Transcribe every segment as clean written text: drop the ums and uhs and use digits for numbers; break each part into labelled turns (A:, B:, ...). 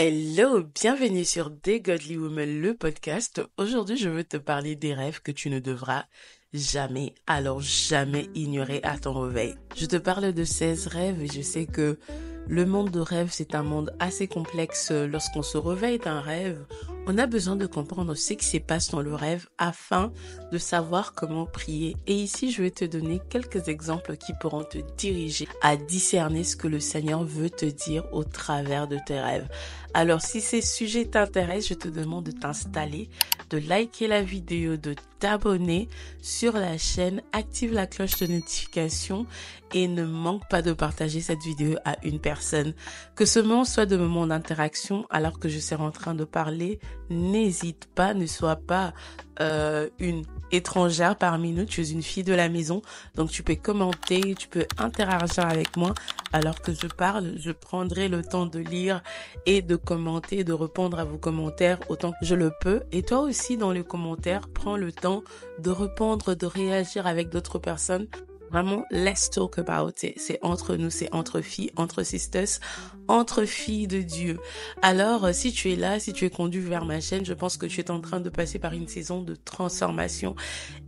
A: Hello, bienvenue sur The Godly Woman, le podcast. Aujourd'hui, je veux te parler des rêves que tu ne devras jamais, alors jamais ignorer à ton réveil. Je te parle de 16 rêves et je sais que le monde de rêve, c'est un monde assez complexe. Lorsqu'on se réveille d'un rêve, on a besoin de comprendre ce qui se passe dans le rêve afin de savoir comment prier. Et ici, je vais te donner quelques exemples qui pourront te diriger à discerner ce que le Seigneur veut te dire au travers de tes rêves. Alors, si ces sujets t'intéressent, je te demande de t'installer, de liker la vidéo, de t'abonner sur la chaîne, active la cloche de notification et ne manque pas de partager cette vidéo à une personne. Que ce moment soit de moment d'interaction alors que je serai en train de parler, n'hésite pas, ne sois pas une étrangère parmi nous, tu es une fille de la maison, donc tu peux commenter, tu peux interagir avec moi alors que je parle, je prendrai le temps de lire et de commenter, de répondre à vos commentaires autant que je le peux. Et toi aussi dans les commentaires, prends le temps de répondre, de réagir avec d'autres personnes. Vraiment, let's talk about it. C'est entre nous, c'est entre filles, entre sisters, entre filles de Dieu. Alors, si tu es là, si tu es conduit vers ma chaîne, je pense que tu es en train de passer par une saison de transformation.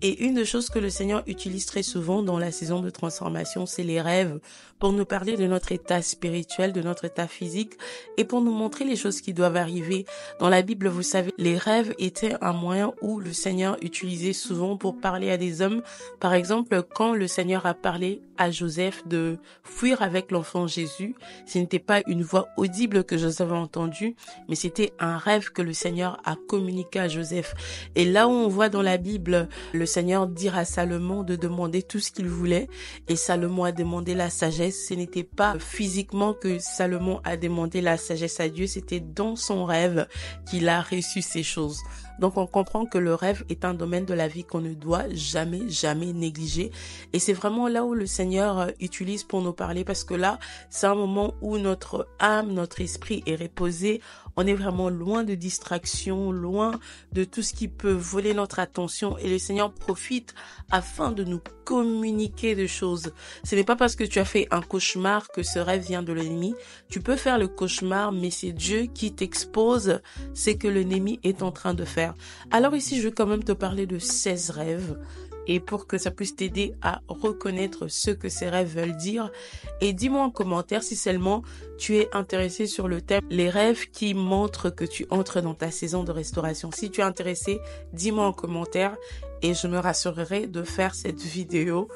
A: Et une des choses que le Seigneur utilise très souvent dans la saison de transformation, c'est les rêves pour nous parler de notre état spirituel, de notre état physique et pour nous montrer les choses qui doivent arriver. Dans la Bible, vous savez, les rêves étaient un moyen où le Seigneur utilisait souvent pour parler à des hommes. Par exemple, quand le Seigneur a parlé à Joseph de fuir avec l'enfant Jésus, ce n'était pas une voix audible que Joseph a entendue, mais c'était un rêve que le Seigneur a communiqué à Joseph. Et là où on voit dans la Bible le Seigneur dire à Salomon de demander tout ce qu'il voulait, et Salomon a demandé la sagesse, ce n'était pas physiquement que Salomon a demandé la sagesse à Dieu, c'était dans son rêve qu'il a reçu ces choses. Donc on comprend que le rêve est un domaine de la vie qu'on ne doit jamais négliger. Et c'est vraiment là où le Seigneur utilise pour nous parler, parce que là, c'est un moment où notre âme, notre esprit est reposé. On est vraiment loin de distractions, loin de tout ce qui peut voler notre attention. Et le Seigneur profite afin de nous communiquer des choses. Ce n'est pas parce que tu as fait un cauchemar que ce rêve vient de l'ennemi. Tu peux faire le cauchemar, mais c'est Dieu qui t'expose ce que l'ennemi est en train de faire. Alors ici, je veux quand même te parler de 16 rêves. Et pour que ça puisse t'aider à reconnaître ce que ces rêves veulent dire. Et dis-moi en commentaire si seulement tu es intéressé sur le thème les rêves qui montrent que tu entres dans ta saison de restauration. Si tu es intéressé, dis-moi en commentaire et je me rassurerai de faire cette vidéo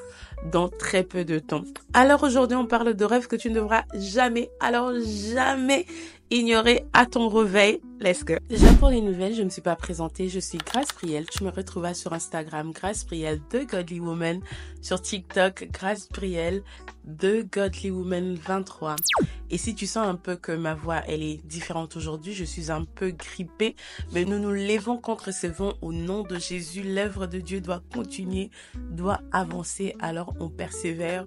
A: dans très peu de temps. Alors aujourd'hui, on parle de rêves que tu ne devras jamais ignorer à ton réveil. Let's go. Déjà pour les nouvelles, je ne me suis pas présentée, je suis Grace Priel. Tu me retrouveras sur Instagram, Grace Priel, The Godly Woman, sur TikTok, Grace Priel, The Godly Woman 23. Et si tu sens un peu que ma voix, elle est différente aujourd'hui, je suis un peu grippée, mais nous nous levons contre ce vent au nom de Jésus. L'œuvre de Dieu doit continuer, doit avancer, alors on persévère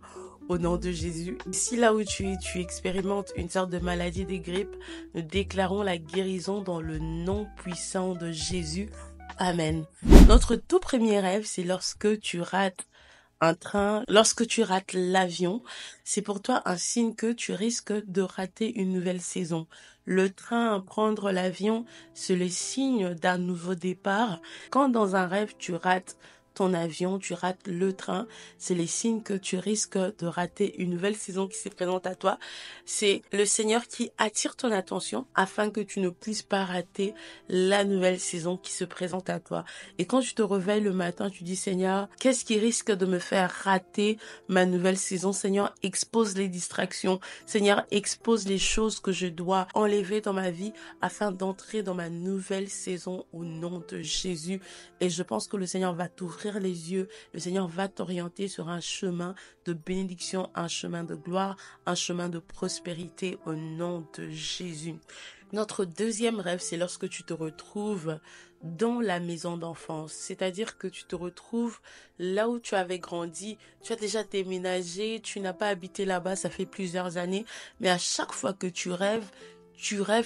A: au nom de Jésus. Si là où tu expérimentes une sorte de maladie des grippes, nous déclarons la guérison dans le nom puissant de Jésus. Amen. Notre tout premier rêve, c'est lorsque tu rates un train, lorsque tu rates l'avion, c'est pour toi un signe que tu risques de rater une nouvelle saison. Le train, prendre l'avion, c'est le signe d'un nouveau départ. Quand dans un rêve tu rates ton avion, tu rates le train, c'est les signes que tu risques de rater une nouvelle saison qui se présente à toi. C'est le Seigneur qui attire ton attention afin que tu ne puisses pas rater la nouvelle saison qui se présente à toi. Et quand tu te réveilles le matin, tu dis Seigneur, qu'est-ce qui risque de me faire rater ma nouvelle saison? Seigneur, expose les distractions. Seigneur, expose les choses que je dois enlever dans ma vie afin d'entrer dans ma nouvelle saison au nom de Jésus. Et je pense que le Seigneur va t'ouvrir les yeux, le Seigneur va t'orienter sur un chemin de bénédiction, un chemin de gloire, un chemin de prospérité au nom de Jésus. Notre deuxième rêve, c'est lorsque tu te retrouves dans la maison d'enfance, c'est-à-dire que tu te retrouves là où tu avais grandi, tu as déjà déménagé, tu n'as pas habité là-bas, ça fait plusieurs années, mais à chaque fois que tu rêves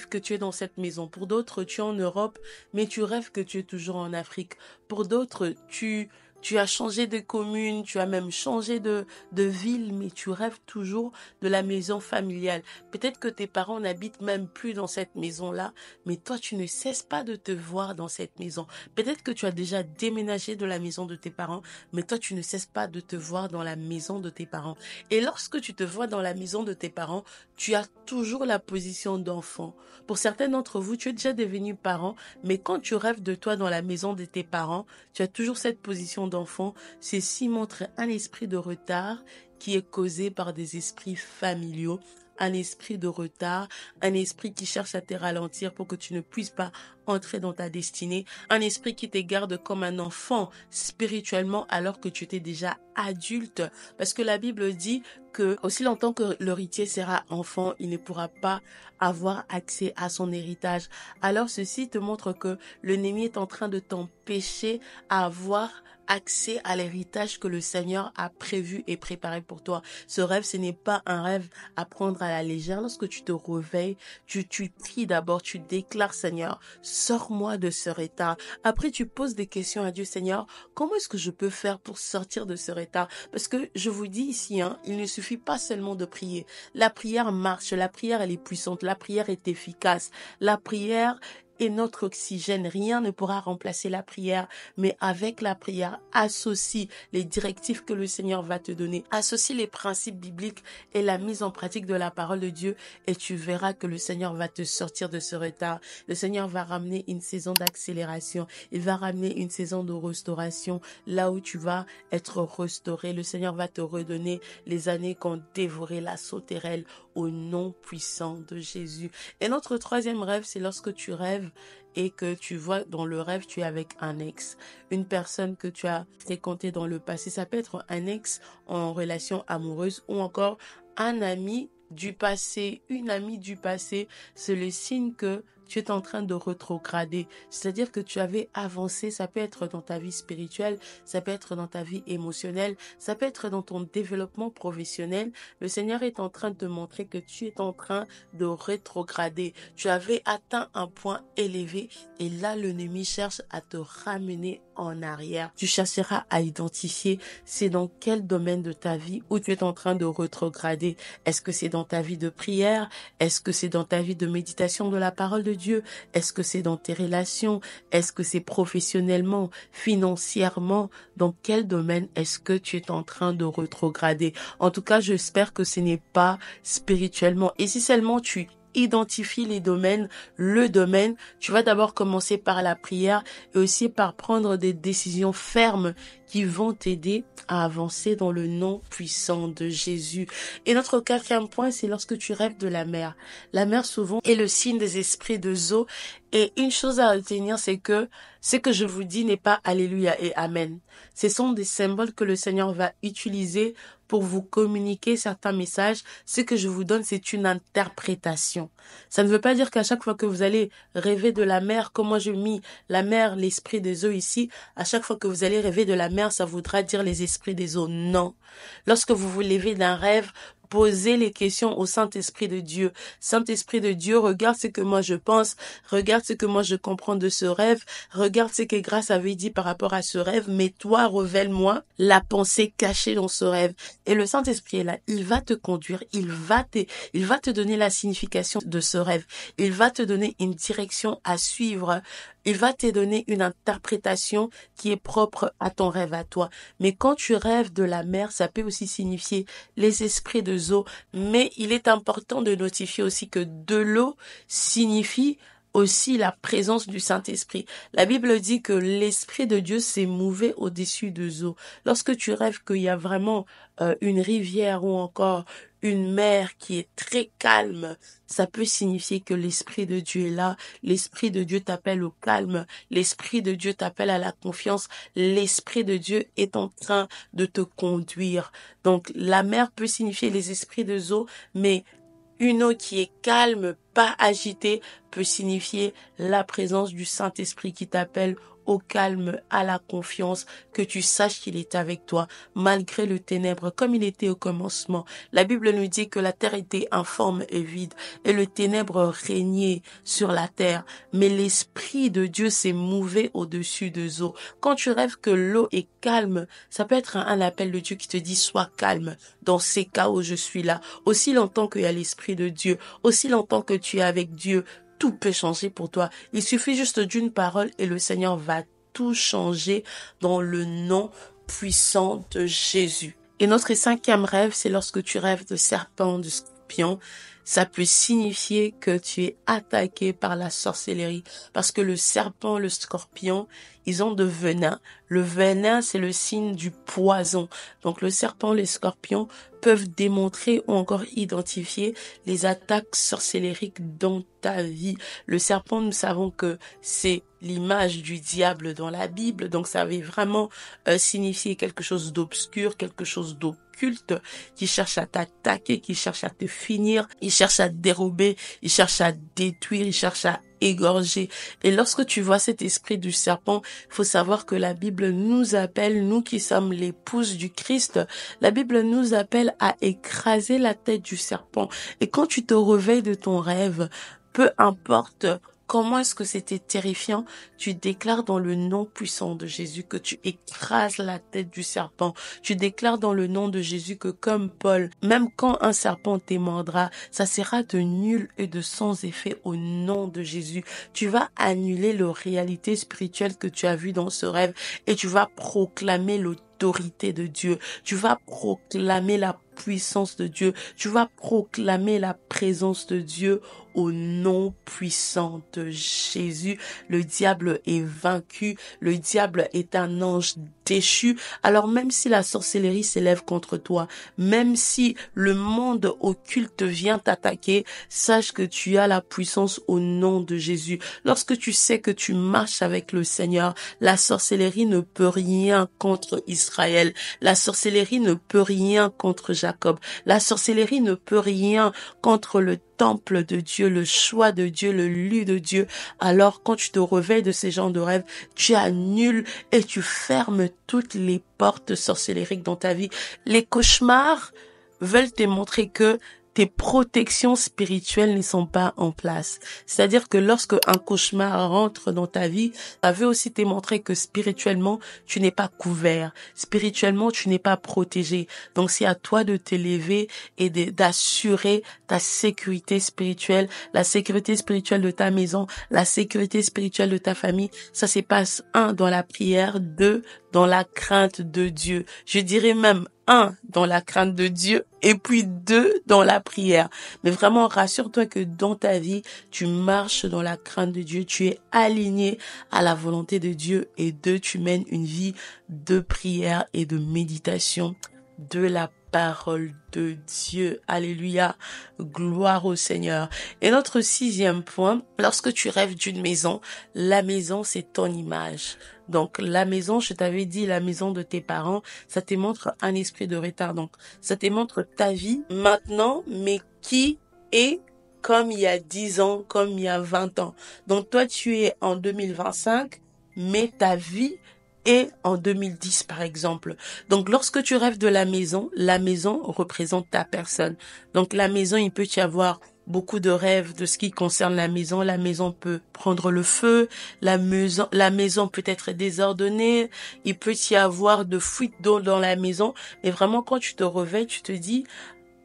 A: que tu es dans cette maison. Pour d'autres, tu es en Europe, mais tu rêves que tu es toujours en Afrique. Pour d'autres, tu tu as changé de commune, tu as même changé de ville, mais tu rêves toujours de la maison familiale. Peut-être que tes parents n'habitent même plus dans cette maison-là, mais toi, tu ne cesses pas de te voir dans cette maison. Peut-être que tu as déjà déménagé de la maison de tes parents, mais toi, tu ne cesses pas de te voir dans la maison de tes parents. Et lorsque tu te vois dans la maison de tes parents, tu as toujours la position d'enfant. Pour certains d'entre vous, tu es déjà devenu parent, mais quand tu rêves de toi dans la maison de tes parents, tu as toujours cette position d'enfant. Ceci montre un esprit de retard qui est causé par des esprits familiaux, un esprit de retard, un esprit qui cherche à te ralentir pour que tu ne puisses pas entrer dans ta destinée, un esprit qui te garde comme un enfant spirituellement alors que tu étais déjà adulte. Parce que la Bible dit que aussi longtemps que l'héritier sera enfant, il ne pourra pas avoir accès à son héritage. Alors ceci te montre que l'ennemi est en train de t'empêcher à avoir accès à l'héritage que le Seigneur a prévu et préparé pour toi. Ce rêve, ce n'est pas un rêve à prendre à la légère. Lorsque tu te réveilles, tu pries d'abord, tu déclares, Seigneur, sors-moi de ce état. Après, tu poses des questions à Dieu, Seigneur, comment est-ce que je peux faire pour sortir de ce état? Parce que je vous dis ici, il ne suffit pas seulement de prier. La prière marche, la prière elle est puissante, la prière est efficace, la prière est notre oxygène. Rien ne pourra remplacer la prière, mais avec la prière, associe les directives que le Seigneur va te donner, associe les principes bibliques et la mise en pratique de la parole de Dieu et tu verras que le Seigneur va te sortir de ce retard. Le Seigneur va ramener une saison d'accélération. Il va ramener une saison de restauration là où tu vas être restauré. Le Seigneur va te redonner les années qu'ont dévoré la sauterelle au nom puissant de Jésus. Et notre troisième rêve, c'est lorsque tu rêves et que tu vois dans le rêve, tu es avec un ex, une personne que tu as fréquentée dans le passé. Ça peut être un ex en relation amoureuse ou encore un ami du passé, une amie du passé. C'est le signe que tu es en train de rétrograder, c'est-à-dire que tu avais avancé. Ça peut être dans ta vie spirituelle, ça peut être dans ta vie émotionnelle, ça peut être dans ton développement professionnel. Le Seigneur est en train de te montrer que tu es en train de rétrograder. Tu avais atteint un point élevé et là l'ennemi cherche à te ramener en arrière. Tu chercheras à identifier c'est dans quel domaine de ta vie où tu es en train de rétrograder. Est-ce que c'est dans ta vie de prière? Est-ce que c'est dans ta vie de méditation de la parole de Dieu? Est-ce que c'est dans tes relations? Est-ce que c'est professionnellement, financièrement? Dans quel domaine est-ce que tu es en train de rétrograder? En tout cas, j'espère que ce n'est pas spirituellement. Et si seulement tu identifies les domaines, le domaine, tu vas d'abord commencer par la prière et aussi par prendre des décisions fermes qui vont t'aider à avancer dans le nom puissant de Jésus. Et notre quatrième point, c'est lorsque tu rêves de la mer. La mer souvent est le signe des esprits de Zo. Et une chose à retenir, c'est que ce que je vous dis n'est pas Alléluia et Amen. Ce sont des symboles que le Seigneur va utiliser pour vous communiquer certains messages. Ce que je vous donne, c'est une interprétation. Ça ne veut pas dire qu'à chaque fois que vous allez rêver de la mer, comme moi j'ai mis la mer, l'esprit des eaux ici, à chaque fois que vous allez rêver de la mer, ça voudra dire les esprits des eaux. Non. Lorsque vous vous levez d'un rêve, posez les questions au Saint-Esprit de Dieu. Saint-Esprit de Dieu, regarde ce que moi je pense, regarde ce que moi je comprends de ce rêve, regarde ce que Grâce avait dit par rapport à ce rêve, mais toi, révèle-moi la pensée cachée dans ce rêve. Et le Saint-Esprit est là, il va te conduire, il va te donner la signification de ce rêve, il va te donner une direction à suivre, il va te donner une interprétation qui est propre à ton rêve à toi. Mais quand tu rêves de la mer, ça peut aussi signifier les esprits de Zo. Mais il est important de notifier aussi que de l'eau signifie aussi la présence du Saint-Esprit. La Bible dit que l'Esprit de Dieu s'est mouvé au-dessus de Zo. Lorsque tu rêves qu'il y a vraiment une rivière ou encore une mer qui est très calme, ça peut signifier que l'Esprit de Dieu est là. L'Esprit de Dieu t'appelle au calme. L'Esprit de Dieu t'appelle à la confiance. L'Esprit de Dieu est en train de te conduire. Donc, la mer peut signifier les esprits de Zo, mais une eau qui est calme, pas agitée, peut signifier la présence du Saint-Esprit qui t'appelle au calme, à la confiance, que tu saches qu'il est avec toi, malgré le ténèbre, comme il était au commencement. La Bible nous dit que la terre était informe et vide, et le ténèbre régnait sur la terre, mais l'Esprit de Dieu s'est mouvé au-dessus des eaux. Quand tu rêves que l'eau est calme, ça peut être un appel de Dieu qui te dit sois calme dans ces cas où je suis là. Aussi longtemps qu'il y a l'Esprit de Dieu, aussi longtemps que tu es avec Dieu, tout peut changer pour toi. Il suffit juste d'une parole et le Seigneur va tout changer dans le nom puissant de Jésus. Et notre cinquième rêve, c'est lorsque tu rêves de serpents, de scorpions. Ça peut signifier que tu es attaqué par la sorcellerie. Parce que le serpent, le scorpion, ils ont de venin. Le venin, c'est le signe du poison. Donc le serpent, les scorpions peuvent démontrer ou encore identifier les attaques sorcellériques dans ta vie. Le serpent, nous savons que c'est l'image du diable dans la Bible. Donc ça avait vraiment signifié quelque chose d'obscur, quelque chose d'occulte, qui cherche à t'attaquer, qui cherche à te finir, il cherche à te dérober, il cherche à détruire, il cherche à égorger. Et lorsque tu vois cet esprit du serpent, il faut savoir que la Bible nous appelle, nous qui sommes l'épouse du Christ, la Bible nous appelle à écraser la tête du serpent. Et quand tu te réveilles de ton rêve, peu importe comment est-ce que c'était terrifiant, tu déclares dans le nom puissant de Jésus que tu écrases la tête du serpent. Tu déclares dans le nom de Jésus que comme Paul, même quand un serpent te mordra, ça sera de nul et de sans effet au nom de Jésus. Tu vas annuler la réalité spirituelle que tu as vue dans ce rêve et tu vas proclamer l'autorité de Dieu. Tu vas proclamer la puissance de Dieu. Tu vas proclamer la présence de Dieu au nom puissant de Jésus. Le diable est vaincu. Le diable est un ange déchu. Alors même si la sorcellerie s'élève contre toi, même si le monde occulte vient t'attaquer, sache que tu as la puissance au nom de Jésus. Lorsque tu sais que tu marches avec le Seigneur, la sorcellerie ne peut rien contre Israël. La sorcellerie ne peut rien contre Jacob. La sorcellerie ne peut rien contre le temple de Dieu, le choix de Dieu, le lieu de Dieu. Alors quand tu te réveilles de ces genres de rêves, tu annules et tu fermes toutes les portes sorcellériques dans ta vie. Les cauchemars veulent te montrer que tes protections spirituelles ne sont pas en place. C'est-à-dire que lorsque un cauchemar rentre dans ta vie, ça veut aussi te montrer que spirituellement, tu n'es pas couvert. Spirituellement, tu n'es pas protégé. Donc, c'est à toi de t'élever et d'assurer ta sécurité spirituelle, la sécurité spirituelle de ta maison, la sécurité spirituelle de ta famille. Ça se passe, 1, dans la prière, 2, dans la crainte de Dieu. Je dirais même 1, dans la crainte de Dieu, et puis 2, dans la prière. Mais vraiment, rassure-toi que dans ta vie, tu marches dans la crainte de Dieu, tu es aligné à la volonté de Dieu, et 2, tu mènes une vie de prière et de méditation de la parole de Dieu. Alléluia. Gloire au Seigneur. Et notre 6e point, lorsque tu rêves d'une maison, la maison, c'est ton image. Donc, la maison, je t'avais dit, la maison de tes parents, ça te montre un esprit de retard. Donc, ça te montre ta vie maintenant, mais qui est comme il y a 10 ans, comme il y a 20 ans. Donc, toi, tu es en 2025, mais ta vie est en 2010, par exemple. Donc, lorsque tu rêves de la maison représente ta personne. Donc, la maison, il peut y avoir beaucoup de rêves de ce qui concerne la maison. La maison peut prendre le feu, la maison peut être désordonnée, il peut y avoir de fuites d'eau dans la maison. Mais vraiment, quand tu te réveilles, tu te dis,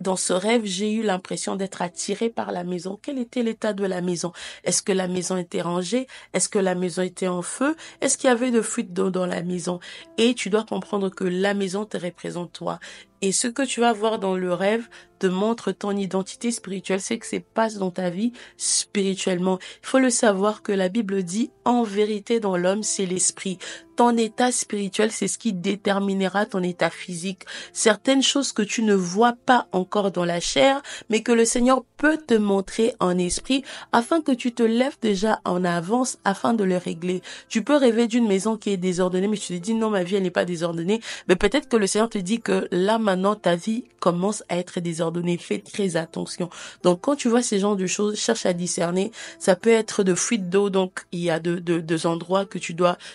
A: dans ce rêve, j'ai eu l'impression d'être attirée par la maison. Quel était l'état de la maison? Est-ce que la maison était rangée? Est-ce que la maison était en feu? Est-ce qu'il y avait de fuites d'eau dans la maison? Et tu dois comprendre que la maison te représente toi. Et ce que tu vas voir dans le rêve te montre ton identité spirituelle, c'est que c'est passe dans ta vie spirituellement. Il faut le savoir que la Bible dit, en vérité dans l'homme, c'est l'esprit. Ton état spirituel, c'est ce qui déterminera ton état physique. Certaines choses que tu ne vois pas encore dans la chair, mais que le Seigneur peut te montrer en esprit, afin que tu te lèves déjà en avance, afin de le régler. Tu peux rêver d'une maison qui est désordonnée, mais tu te dis, non, ma vie, elle n'est pas désordonnée. Mais peut-être que le Seigneur te dit que là, maintenant ta vie commence à être désordonnée. Fais très attention. Donc quand tu vois ces genres de choses, cherche à discerner. Ça peut être de fuite d'eau, donc il y a deux endroits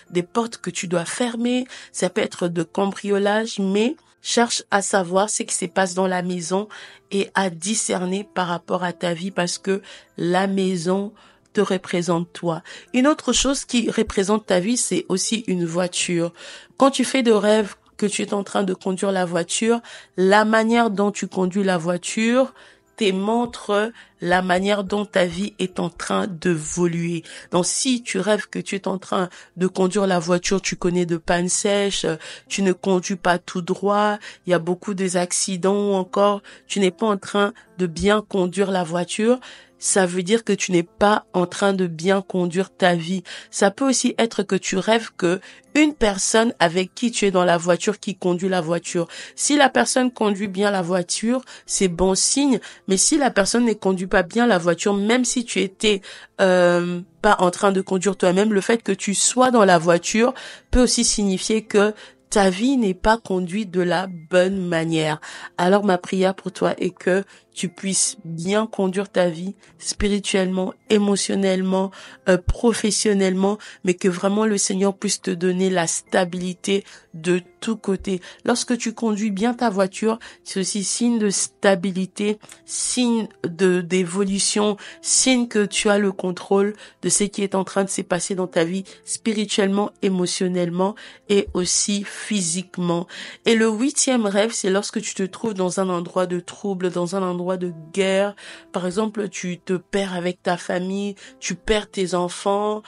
A: des portes que tu dois fermer. Ça peut être de cambriolage, mais cherche à savoir ce qui se passe dans la maison et à discerner par rapport à ta vie, parce que la maison te représente toi. Une autre chose qui représente ta vie, c'est aussi une voiture. Quand tu fais de rêves que tu es en train de conduire la voiture, la manière dont tu conduis la voiture te montre la manière dont ta vie est en train d'évoluer. Donc, si tu rêves que tu es en train de conduire la voiture, tu connais de panne sèche, tu ne conduis pas tout droit, il y a beaucoup d'accidents, ou encore tu n'es pas en train de bien conduire la voiture, ça veut dire que tu n'es pas en train de bien conduire ta vie. Ça peut aussi être que tu rêves que une personne avec qui tu es dans la voiture qui conduit la voiture. Si la personne conduit bien la voiture, c'est bon signe. Mais si la personne ne conduit pas bien la voiture, même si tu étais pas en train de conduire toi-même, le fait que tu sois dans la voiture peut aussi signifier que ta vie n'est pas conduite de la bonne manière. Alors ma prière pour toi est que tu puisses bien conduire ta vie spirituellement, émotionnellement, professionnellement, mais que vraiment le Seigneur puisse te donner la stabilité de tous côtés. Lorsque tu conduis bien ta voiture, c'est aussi signe de stabilité, signe d'évolution, signe que tu as le contrôle de ce qui est en train de se passer dans ta vie spirituellement, émotionnellement et aussi physiquement. Et le 8e rêve, c'est lorsque tu te trouves dans un endroit de trouble, dans un endroit de guerre. Par exemple, tu te perds avec ta famille, tu perds tes enfants,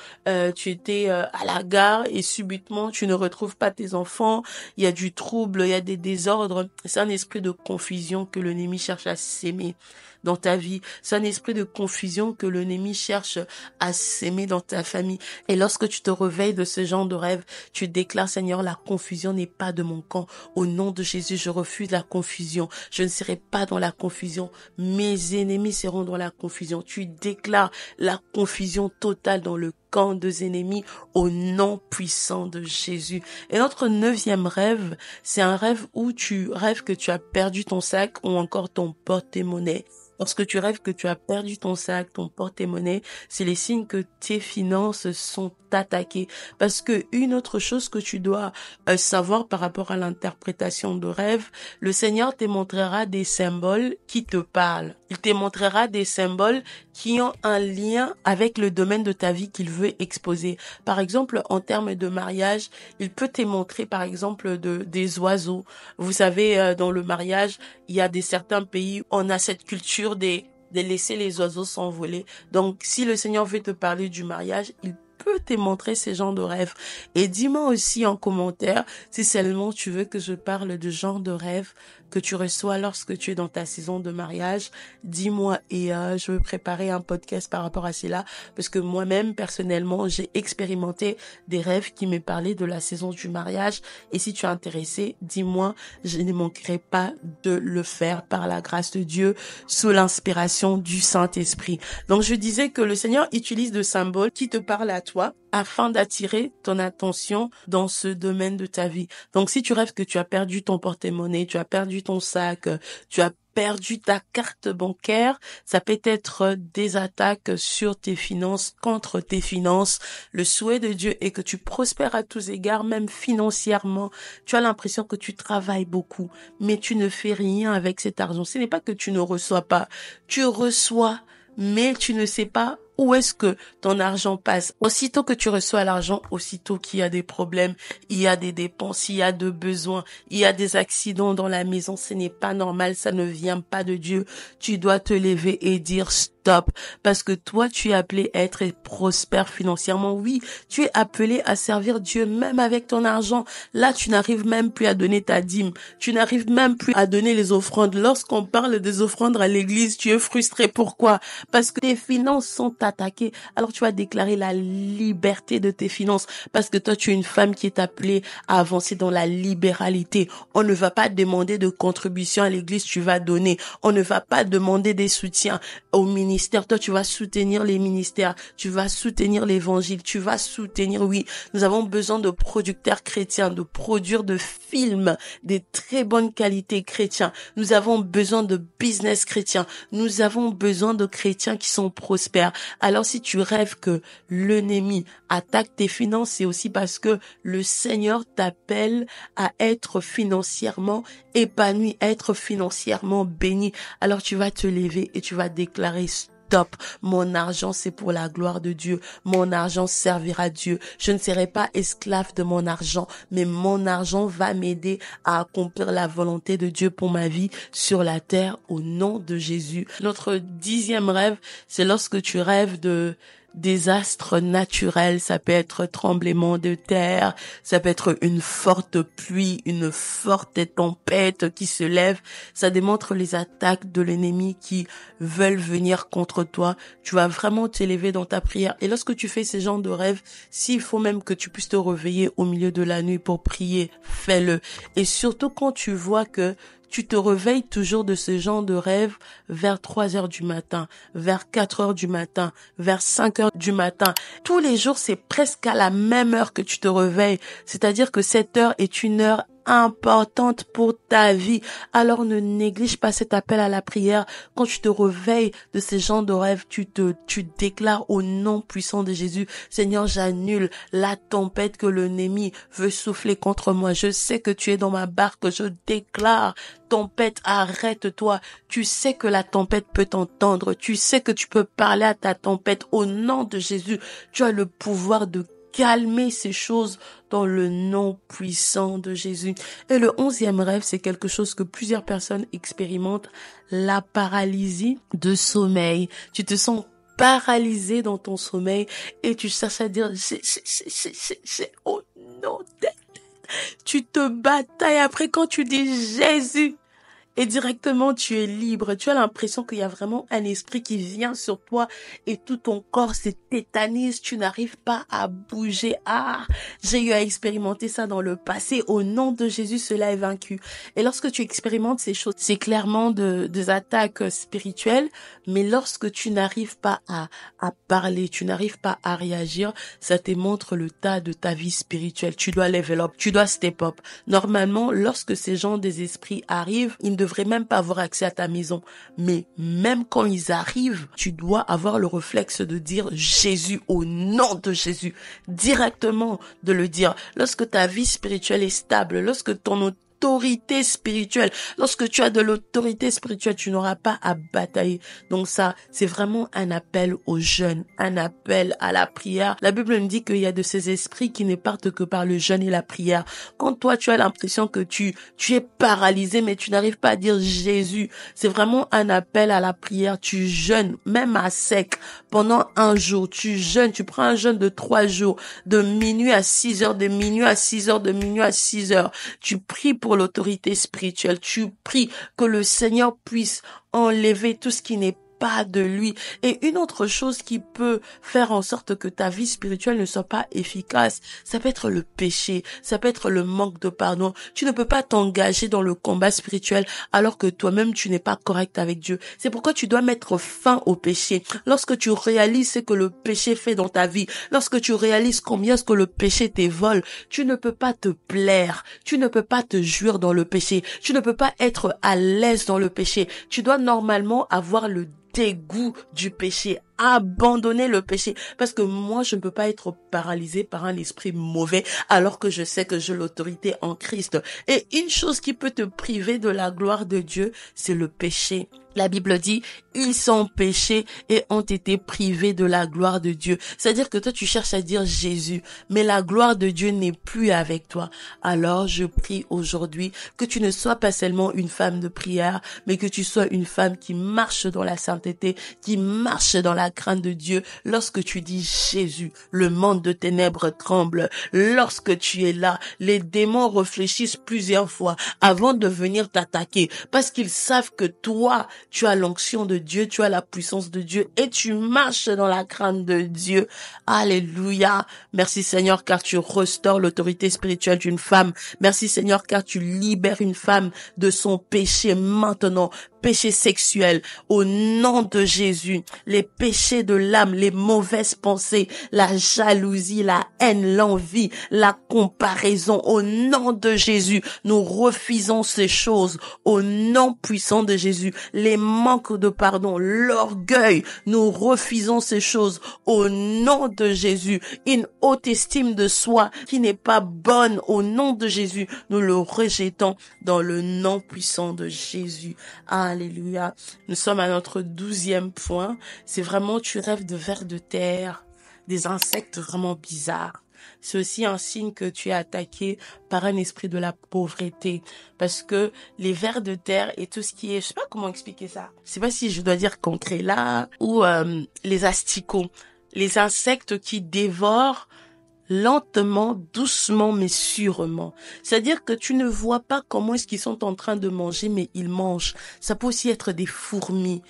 A: tu étais à la gare et subitement tu ne retrouves pas tes enfants, il y a du trouble, il y a des désordres. C'est un esprit de confusion que l'ennemi cherche à s'aimer dans ta vie. C'est un esprit de confusion que l'ennemi cherche à s'aimer dans ta famille. Et lorsque tu te réveilles de ce genre de rêve, tu déclares: Seigneur, la confusion n'est pas de mon camp. Au nom de Jésus, je refuse la confusion. Je ne serai pas dans la confusion. Mes ennemis seront dans la confusion. Tu déclares la confusion totale dans le camp des ennemis au nom puissant de Jésus. Et notre 9e rêve, c'est un rêve où tu rêves que tu as perdu ton sac ou encore ton porte-monnaie. Lorsque tu rêves que tu as perdu ton sac, ton porte-monnaie, c'est les signes que tes finances sont attaquées. Parce que une autre chose que tu dois savoir par rapport à l'interprétation de rêve, le Seigneur te montrera des symboles qui te parlent. Il te montrera des symboles qui ont un lien avec le domaine de ta vie qu'il veut exposer. Par exemple, en termes de mariage, il peut te montrer par exemple des oiseaux. Vous savez, dans le mariage, il y a certains pays où on a cette culture de laisser les oiseaux s'envoler. Donc, si le Seigneur veut te parler du mariage, il peut te montrer ces genres de rêves. Et dis-moi aussi en commentaire si seulement tu veux que je parle de genre de rêve que tu reçois lorsque tu es dans ta saison de mariage. Dis-moi et je veux préparer un podcast par rapport à cela parce que moi-même, personnellement, j'ai expérimenté des rêves qui me parlaient de la saison du mariage. Et si tu es intéressé, dis-moi, je ne manquerai pas de le faire par la grâce de Dieu sous l'inspiration du Saint-Esprit. Donc, je disais que le Seigneur utilise des symboles qui te parlent à toi afin d'attirer ton attention dans ce domaine de ta vie. Donc, si tu rêves que tu as perdu ton porte-monnaie, tu as perdu ton sac, tu as perdu ta carte bancaire, ça peut être des attaques sur tes finances, contre tes finances. Le souhait de Dieu est que tu prospères à tous égards, même financièrement. Tu as l'impression que tu travailles beaucoup, mais tu ne fais rien avec cet argent. Ce n'est pas que tu ne reçois pas, tu reçois, mais tu ne sais pas où est-ce que ton argent passe. Aussitôt que tu reçois l'argent, aussitôt qu'il y a des problèmes, il y a des dépenses, il y a des besoins, il y a des accidents dans la maison, ce n'est pas normal, ça ne vient pas de Dieu. Tu dois te lever et dire stop, parce que toi, tu es appelé à être prospère financièrement. Oui, tu es appelé à servir Dieu même avec ton argent. Là, tu n'arrives même plus à donner ta dîme. Tu n'arrives même plus à donner les offrandes. Lorsqu'on parle des offrandes à l'église, tu es frustré. Pourquoi? Parce que tes finances sont attaquées. Alors, tu vas déclarer la liberté de tes finances parce que toi, tu es une femme qui est appelée à avancer dans la libéralité. On ne va pas demander de contribution à l'église, tu vas donner. On ne va pas demander des soutiens au ministère. ministères. Toi, tu vas soutenir les ministères. Tu vas soutenir l'évangile. Tu vas soutenir, oui. Nous avons besoin de producteurs chrétiens, de produire de films, des très bonnes qualités chrétiens. Nous avons besoin de business chrétiens. Nous avons besoin de chrétiens qui sont prospères. Alors, si tu rêves que l'ennemi attaque tes finances, c'est aussi parce que le Seigneur t'appelle à être financièrement épanoui, à être financièrement béni. Alors tu vas te lever et tu vas déclarer: stop, mon argent c'est pour la gloire de Dieu, mon argent servira Dieu, je ne serai pas esclave de mon argent, mais mon argent va m'aider à accomplir la volonté de Dieu pour ma vie sur la terre au nom de Jésus. Notre 10e rêve, c'est lorsque tu rêves de désastres naturels. Ça peut être tremblement de terre, ça peut être une forte pluie, une forte tempête qui se lève. Ça démontre les attaques de l'ennemi qui veulent venir contre toi. Tu vas vraiment t'élever dans ta prière. Et lorsque tu fais ces genres de rêves, s'il faut même que tu puisses te réveiller au milieu de la nuit pour prier, fais-le. Et surtout quand tu vois que tu te réveilles toujours de ce genre de rêve vers 3 heures du matin, vers 4 heures du matin, vers 5 heures du matin. Tous les jours, c'est presque à la même heure que tu te réveilles. C'est-à-dire que cette heure est une heure importante pour ta vie. Alors ne néglige pas cet appel à la prière. Quand tu te réveilles de ces genres de rêves, tu déclares au nom puissant de Jésus: Seigneur, j'annule la tempête que l'ennemi veut souffler contre moi. Je sais que tu es dans ma barque. Je déclare: tempête, arrête-toi. Tu sais que la tempête peut t'entendre. Tu sais que tu peux parler à ta tempête au nom de Jésus. Tu as le pouvoir de calmer ces choses dans le nom puissant de Jésus. Et le 11e rêve, c'est quelque chose que plusieurs personnes expérimentent: la paralysie de sommeil. Tu te sens paralysé dans ton sommeil et tu cherches à dire c'est au nom de... Tu te batailles après quand tu dis Jésus. Et directement, tu es libre. Tu as l'impression qu'il y a vraiment un esprit qui vient sur toi et tout ton corps se tétanise. Tu n'arrives pas à bouger. Ah, j'ai eu à expérimenter ça dans le passé. Au nom de Jésus, cela est vaincu. Et lorsque tu expérimentes ces choses, c'est clairement des attaques spirituelles. Mais lorsque tu n'arrives pas à parler, tu n'arrives pas à réagir, ça te montre le tas de ta vie spirituelle. Tu dois level up, tu dois step up. Normalement, lorsque ces gens des esprits arrivent, ils ne devraient même pas avoir accès à ta maison. Mais même quand ils arrivent, tu dois avoir le réflexe de dire Jésus, au nom de Jésus. Directement de le dire. Lorsque ta vie spirituelle est stable, lorsque ton autorité spirituelle, lorsque tu as de l'autorité spirituelle, tu n'auras pas à batailler. Donc ça, c'est vraiment un appel aux jeunes, un appel à la prière. La Bible nous dit qu'il y a de ces esprits qui ne partent que par le jeûne et la prière. Quand toi, tu as l'impression que tu es paralysé, mais tu n'arrives pas à dire Jésus, c'est vraiment un appel à la prière. Tu jeûnes, même à sec, pendant un jour. Tu jeûnes, tu prends un jeûne de 3 jours, de minuit à 6 heures, de minuit à 6 heures, de minuit à 6 heures. Tu pries pour l'autorité spirituelle. Tu pries que le Seigneur puisse enlever tout ce qui n'est pas de lui. Et une autre chose qui peut faire en sorte que ta vie spirituelle ne soit pas efficace, ça peut être le péché, ça peut être le manque de pardon. Tu ne peux pas t'engager dans le combat spirituel alors que toi-même tu n'es pas correct avec Dieu. C'est pourquoi tu dois mettre fin au péché. Lorsque tu réalises ce que le péché fait dans ta vie, lorsque tu réalises combien est-ce que le péché t'évole, tu ne peux pas te plaire, tu ne peux pas te jouir dans le péché, tu ne peux pas être à l'aise dans le péché. Tu dois normalement avoir le dégoût du péché, abandonner le péché, parce que moi je ne peux pas être paralysé par un esprit mauvais alors que je sais que j'ai l'autorité en Christ. Et une chose qui peut te priver de la gloire de Dieu, c'est le péché. La Bible dit, ils sont péchés et ont été privés de la gloire de Dieu. C'est-à-dire que toi, tu cherches à dire Jésus, mais la gloire de Dieu n'est plus avec toi. Alors, je prie aujourd'hui que tu ne sois pas seulement une femme de prière, mais que tu sois une femme qui marche dans la sainteté, qui marche dans la crainte de Dieu. Lorsque tu dis Jésus, le monde de ténèbres tremble. Lorsque tu es là, les démons réfléchissent plusieurs fois avant de venir t'attaquer, parce qu'ils savent que toi, tu as l'onction de Dieu, tu as la puissance de Dieu et tu marches dans la crainte de Dieu. Alléluia. Merci Seigneur car tu restaures l'autorité spirituelle d'une femme. Merci Seigneur car tu libères une femme de son péché maintenant. Péché sexuel, au nom de Jésus, les péchés de l'âme, les mauvaises pensées, la jalousie, la haine, l'envie, la comparaison, au nom de Jésus, nous refusons ces choses, au nom puissant de Jésus, les manques de pardon, l'orgueil, nous refusons ces choses, au nom de Jésus, une haute estime de soi qui n'est pas bonne, au nom de Jésus, nous le rejetons dans le nom puissant de Jésus. Alléluia. Nous sommes à notre 12e point. C'est vraiment, tu rêves de vers de terre, des insectes vraiment bizarres. C'est aussi un signe que tu es attaqué par un esprit de la pauvreté. Parce que les vers de terre et tout ce qui est, je sais pas comment expliquer ça. Je sais pas si je dois dire concret là, ou les asticots. Les insectes qui dévorent lentement, doucement, mais sûrement. C'est-à-dire que tu ne vois pas comment est-ce qu'ils sont en train de manger, mais ils mangent. Ça peut aussi être des fourmis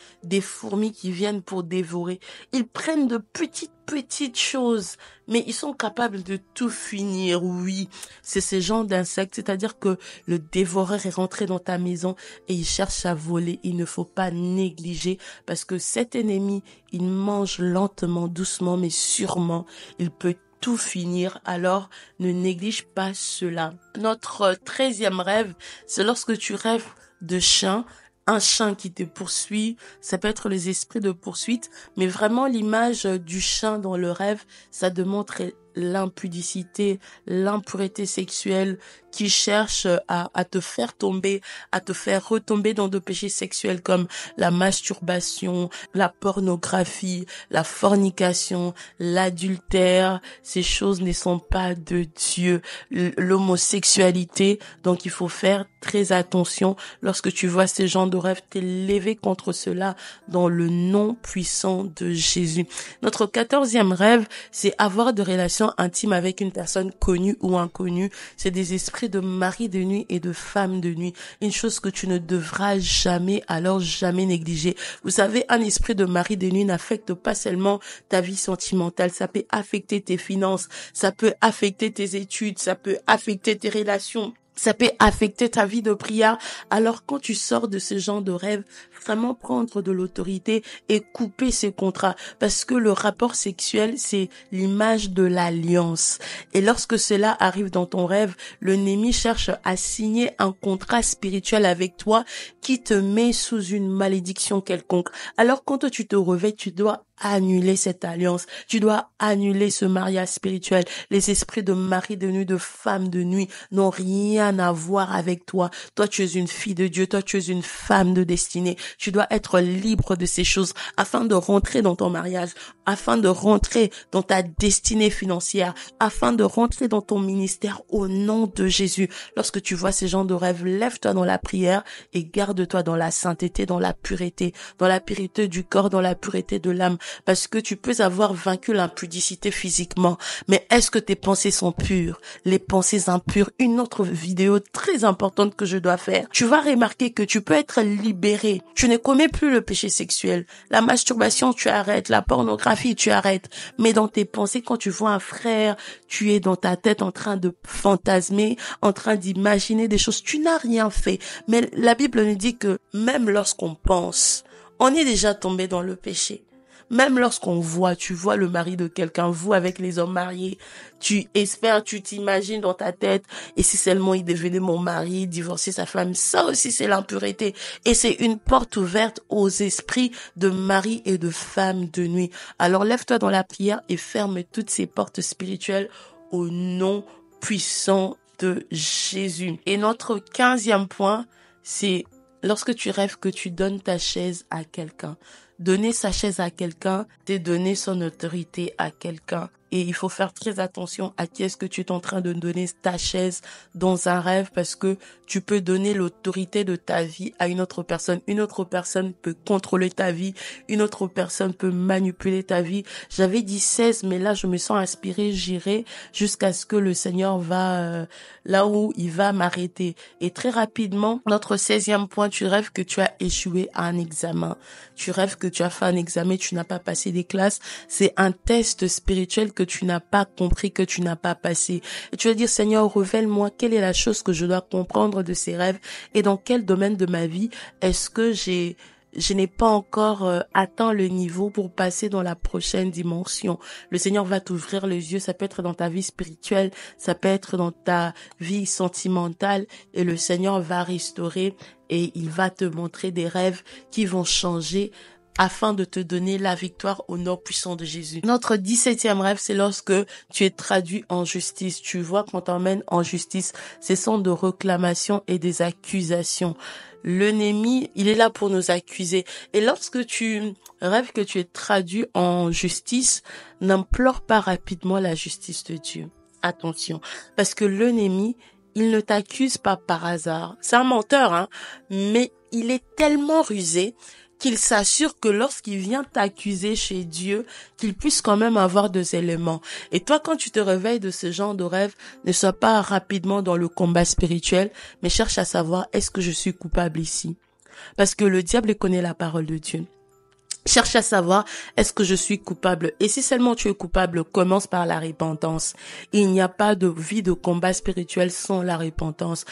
A: qui viennent pour dévorer. Ils prennent de petites choses, mais ils sont capables de tout finir. Oui, c'est ce genre d'insectes. C'est-à-dire que le dévoreur est rentré dans ta maison et il cherche à voler. Il ne faut pas négliger parce que cet ennemi, il mange lentement, doucement, mais sûrement. Il peut tout finir, alors ne néglige pas cela. Notre 13e rêve, c'est lorsque tu rêves de chiens, un chien qui te poursuit, ça peut être les esprits de poursuite, mais vraiment l'image du chien dans le rêve, ça démontre l'impudicité, l'impureté sexuelle qui cherche à te faire tomber, à te faire retomber dans de péchés sexuels comme la masturbation, la pornographie, la fornication, l'adultère. Ces choses ne sont pas de Dieu. L'homosexualité, donc il faut faire très attention lorsque tu vois ces genres de rêves, t'élever contre cela dans le nom puissant de Jésus. Notre 14e rêve, c'est avoir de relations intimes avec une personne connue ou inconnue. C'est des esprits de mari de nuit et de femme de nuit. Une chose que tu ne devras jamais, alors jamais négliger. Vous savez, un esprit de mari de nuit n'affecte pas seulement ta vie sentimentale, ça peut affecter tes finances, ça peut affecter tes études, ça peut affecter tes relations. Ça peut affecter ta vie de prière. Alors quand tu sors de ce genre de rêve, vraiment prendre de l'autorité et couper ces contrats. Parce que le rapport sexuel, c'est l'image de l'alliance. Et lorsque cela arrive dans ton rêve, l'ennemi cherche à signer un contrat spirituel avec toi qui te met sous une malédiction quelconque. Alors quand tu te réveilles, tu dois annuler cette alliance. Tu dois annuler ce mariage spirituel. Les esprits de mari de nuit, de femme de nuit n'ont rien à voir avec toi. Toi, tu es une fille de Dieu. Toi, tu es une femme de destinée. Tu dois être libre de ces choses afin de rentrer dans ton mariage, afin de rentrer dans ta destinée financière, afin de rentrer dans ton ministère au nom de Jésus. Lorsque tu vois ces gens de rêve, lève-toi dans la prière et garde-toi dans la sainteté, dans la pureté du corps, dans la pureté de l'âme. Parce que tu peux avoir vaincu l'impudicité physiquement, mais est-ce que tes pensées sont pures? Les pensées impures, une autre vidéo très importante que je dois faire. Tu vas remarquer que tu peux être libéré. Tu ne commets plus le péché sexuel. La masturbation, tu arrêtes. La pornographie, tu arrêtes. Mais dans tes pensées, quand tu vois un frère, tu es dans ta tête en train de fantasmer, en train d'imaginer des choses. Tu n'as rien fait. Mais la Bible nous dit que même lorsqu'on pense, on est déjà tombé dans le péché. Même lorsqu'on voit, tu vois le mari de quelqu'un, vous avec les hommes mariés, tu espères, tu t'imagines dans ta tête, et si seulement il devenait mon mari, divorcer sa femme, ça aussi c'est l'impureté. Et c'est une porte ouverte aux esprits de mari et de femme de nuit. Alors lève-toi dans la prière et ferme toutes ces portes spirituelles au nom puissant de Jésus. Et notre 15e point, c'est lorsque tu rêves que tu donnes ta chaise à quelqu'un. Donner sa chaise à quelqu'un, c'est donner son autorité à quelqu'un. Et il faut faire très attention à qui est-ce que tu es en train de donner ta chaise dans un rêve, parce que tu peux donner l'autorité de ta vie à une autre personne. Une autre personne peut contrôler ta vie. Une autre personne peut manipuler ta vie. J'avais dit 16, mais là, je me sens inspirée. J'irai jusqu'à ce que le Seigneur va là où il va m'arrêter. Et très rapidement, notre 16e point, tu rêves que tu as échoué à un examen. Tu rêves que tu as fait un examen, tu n'as pas passé des classes. C'est un test spirituel que tu n'as pas compris, que tu n'as pas passé. Et tu vas dire, Seigneur, révèle-moi quelle est la chose que je dois comprendre de ces rêves et dans quel domaine de ma vie est-ce que je n'ai pas encore atteint le niveau pour passer dans la prochaine dimension. Le Seigneur va t'ouvrir les yeux. Ça peut être dans ta vie spirituelle, ça peut être dans ta vie sentimentale, et le Seigneur va restaurer et il va te montrer des rêves qui vont changer afin de te donner la victoire au nom puissant de Jésus. Notre 17e rêve, c'est lorsque tu es traduit en justice. Tu vois qu'on t'emmène en justice. Ce sont de réclamations et des accusations. L'ennemi, il est là pour nous accuser. Et lorsque tu rêves que tu es traduit en justice, n'implore pas rapidement la justice de Dieu. Attention, parce que l'ennemi, il ne t'accuse pas par hasard. C'est un menteur, mais il est tellement rusé qu'il s'assure que lorsqu'il vient t'accuser chez Dieu, qu'il puisse quand même avoir des éléments. Et toi, quand tu te réveilles de ce genre de rêve, ne sois pas rapidement dans le combat spirituel, mais cherche à savoir, est-ce que je suis coupable ici? Parce que le diable connaît la parole de Dieu. Cherche à savoir, est-ce que je suis coupable? Et si seulement tu es coupable, commence par la repentance. Il n'y a pas de vie de combat spirituel sans la repentance.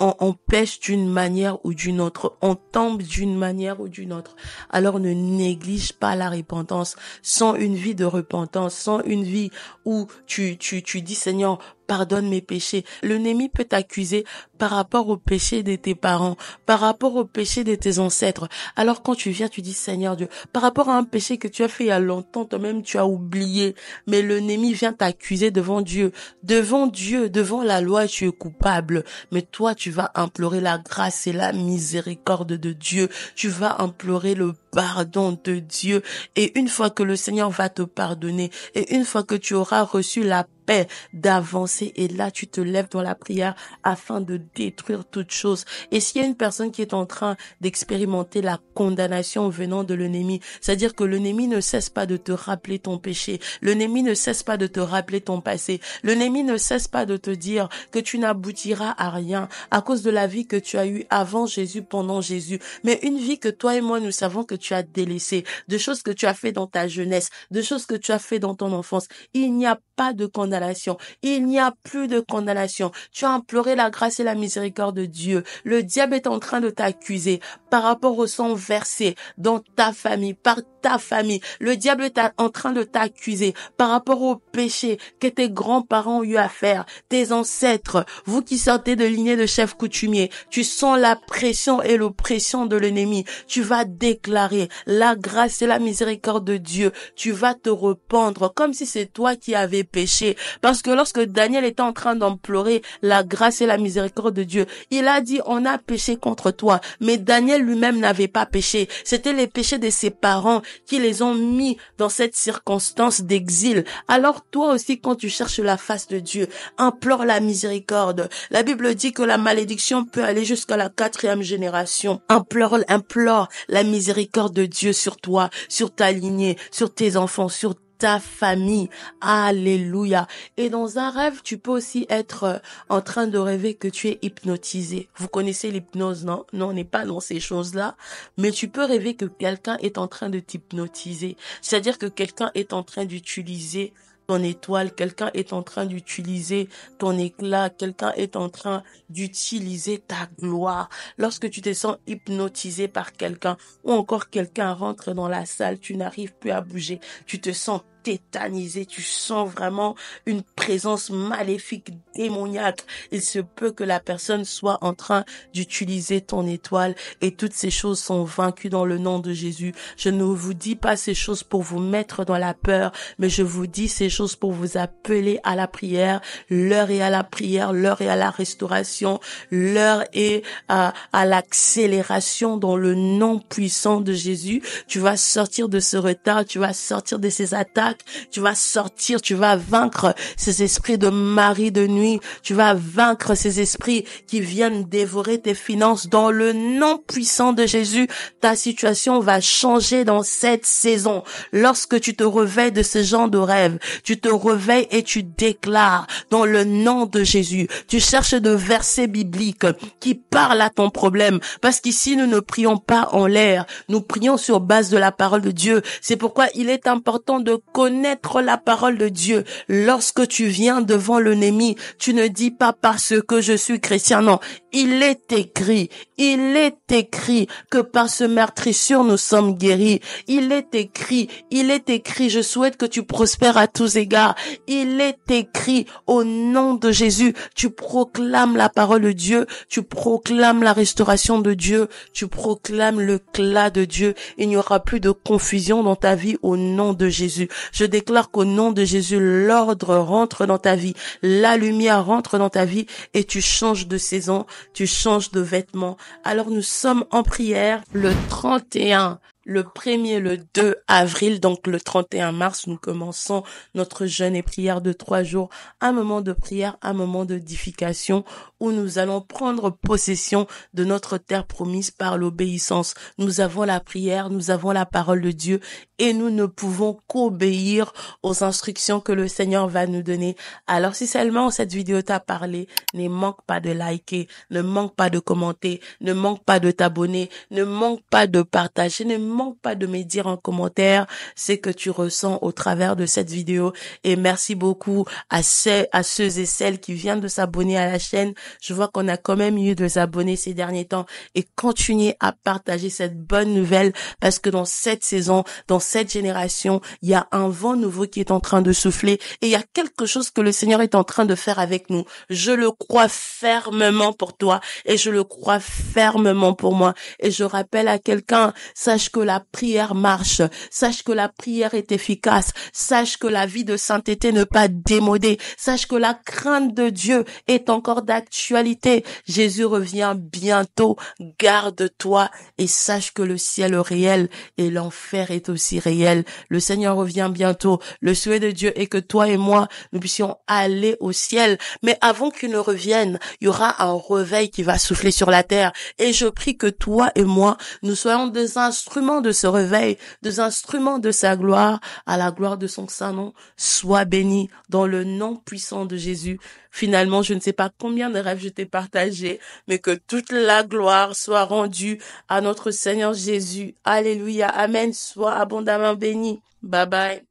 A: On pêche d'une manière ou d'une autre, on tombe d'une manière ou d'une autre. Alors ne néglige pas la repentance. Sans une vie de repentance, sans une vie où tu dis, Seigneur, pardonne mes péchés. L'ennemi peut t'accuser par rapport au péché de tes parents, par rapport au péché de tes ancêtres. Alors quand tu viens, tu dis, Seigneur Dieu, par rapport à un péché que tu as fait il y a longtemps, toi-même tu as oublié, mais l'ennemi vient t'accuser devant Dieu, devant la loi, tu es coupable. Mais toi, tu vas implorer la grâce et la miséricorde de Dieu. Tu vas implorer le pardon de Dieu. Et une fois que le Seigneur va te pardonner, et une fois que tu auras reçu la paix d'avancer, et là tu te lèves dans la prière afin de détruire toute chose. Et s'il y a une personne qui est en train d'expérimenter la condamnation venant de l'ennemi, c'est-à-dire que l'ennemi ne cesse pas de te rappeler ton péché, l'ennemi ne cesse pas de te rappeler ton passé, l'ennemi ne cesse pas de te dire que tu n'aboutiras à rien à cause de la vie que tu as eue avant Jésus, pendant Jésus, mais une vie que toi et moi nous savons que tu as délaissée, de choses que tu as fait dans ta jeunesse, de choses que tu as fait dans ton enfance. Il n'y a pas de condamnation. Il n'y a plus de condamnation. Tu as imploré la grâce et la miséricorde de Dieu. Le diable est en train de t'accuser par rapport au sang versé dans ta famille, par ta famille. Le diable est en train de t'accuser par rapport au péché que tes grands-parents ont eu à faire, tes ancêtres, vous qui sortez de lignée de chefs coutumiers. Tu sens la pression et l'oppression de l'ennemi. Tu vas déclarer la grâce et la miséricorde de Dieu. Tu vas te rependre comme si c'est toi qui avais péché. Parce que lorsque Daniel était en train d'implorer la grâce et la miséricorde de Dieu, il a dit, on a péché contre toi. Mais Daniel lui-même n'avait pas péché. C'était les péchés de ses parents qui les ont mis dans cette circonstance d'exil. Alors toi aussi, quand tu cherches la face de Dieu, implore la miséricorde. La Bible dit que la malédiction peut aller jusqu'à la 4e génération. Implore la miséricorde de Dieu sur toi, sur ta lignée, sur tes enfants, sur ta famille. Alléluia. Et dans un rêve, tu peux aussi être en train de rêver que tu es hypnotisé. Vous connaissez l'hypnose, non? Non, on n'est pas dans ces choses-là. Mais tu peux rêver que quelqu'un est en train de t'hypnotiser. C'est-à-dire que quelqu'un est en train d'utiliser ton étoile, quelqu'un est en train d'utiliser ton éclat, quelqu'un est en train d'utiliser ta gloire. Lorsque tu te sens hypnotisé par quelqu'un, ou encore quelqu'un rentre dans la salle, tu n'arrives plus à bouger, tu te sens tétanisé, tu sens vraiment une présence maléfique, démoniaque. Il se peut que la personne soit en train d'utiliser ton étoile et toutes ces choses sont vaincues dans le nom de Jésus. Je ne vous dis pas ces choses pour vous mettre dans la peur, mais je vous dis ces choses pour vous appeler à la prière. L'heure est à la prière, l'heure est à la restauration, l'heure est à l'accélération dans le nom puissant de Jésus. Tu vas sortir de ce retard, tu vas sortir de ces attaques, tu vas sortir, tu vas vaincre ces esprits de mari de nuit, tu vas vaincre ces esprits qui viennent dévorer tes finances dans le nom puissant de Jésus. Ta situation va changer dans cette saison. Lorsque tu te réveilles de ce genre de rêve, tu te réveilles et tu déclares dans le nom de Jésus. Tu cherches de versets bibliques qui parlent à ton problème, parce qu'ici nous ne prions pas en l'air, nous prions sur base de la parole de Dieu. C'est pourquoi il est important de connaître la parole de Dieu. Lorsque tu viens devant l'ennemi, tu ne dis pas parce que je suis chrétien, non. Il est écrit que par ce meurtrissure nous sommes guéris. Il est écrit, je souhaite que tu prospères à tous égards. Il est écrit au nom de Jésus, tu proclames la parole de Dieu, tu proclames la restauration de Dieu, tu proclames l'éclat de Dieu. Il n'y aura plus de confusion dans ta vie au nom de Jésus. Je déclare qu'au nom de Jésus, l'ordre rentre dans ta vie, la lumière rentre dans ta vie et tu changes de saison, tu changes de vêtements. Alors nous sommes en prière le 31, le 1er, le 2 avril, donc le 31 mars, nous commençons notre jeûne et prière de 3 jours, un moment de prière, un moment d'édification où nous allons prendre possession de notre terre promise par l'obéissance. Nous avons la prière, nous avons la parole de Dieu et nous ne pouvons qu'obéir aux instructions que le Seigneur va nous donner. Alors si seulement cette vidéo t'a parlé, ne manque pas de liker, ne manque pas de commenter, ne manque pas de t'abonner, ne manque pas de partager, ne manque pas de me dire en commentaire ce que tu ressens au travers de cette vidéo. Et merci beaucoup à ceux et celles qui viennent de s'abonner à la chaîne. Je vois qu'on a quand même eu des abonnés ces derniers temps et continuez à partager cette bonne nouvelle parce que dans cette saison, dans cette génération, il y a un vent nouveau qui est en train de souffler et il y a quelque chose que le Seigneur est en train de faire avec nous. Je le crois fermement pour toi et je le crois fermement pour moi. Et je rappelle à quelqu'un, sache que la prière marche, sache que la prière est efficace, sache que la vie de sainteté n'est pas démodée, sache que la crainte de Dieu est encore d'actualité. Jésus revient bientôt, garde-toi et sache que le ciel est réel et l'enfer est aussi réel. Le Seigneur revient bientôt. Le souhait de Dieu est que toi et moi, nous puissions aller au ciel. Mais avant qu'il ne revienne, il y aura un réveil qui va souffler sur la terre. Et je prie que toi et moi, nous soyons des instruments de ce réveil, des instruments de sa gloire, à la gloire de son saint nom. Sois béni dans le nom puissant de Jésus. Finalement, je ne sais pas combien de rêves je t'ai partagé, mais que toute la gloire soit rendue à notre Seigneur Jésus. Alléluia. Amen. Sois abondamment béni. Bye bye.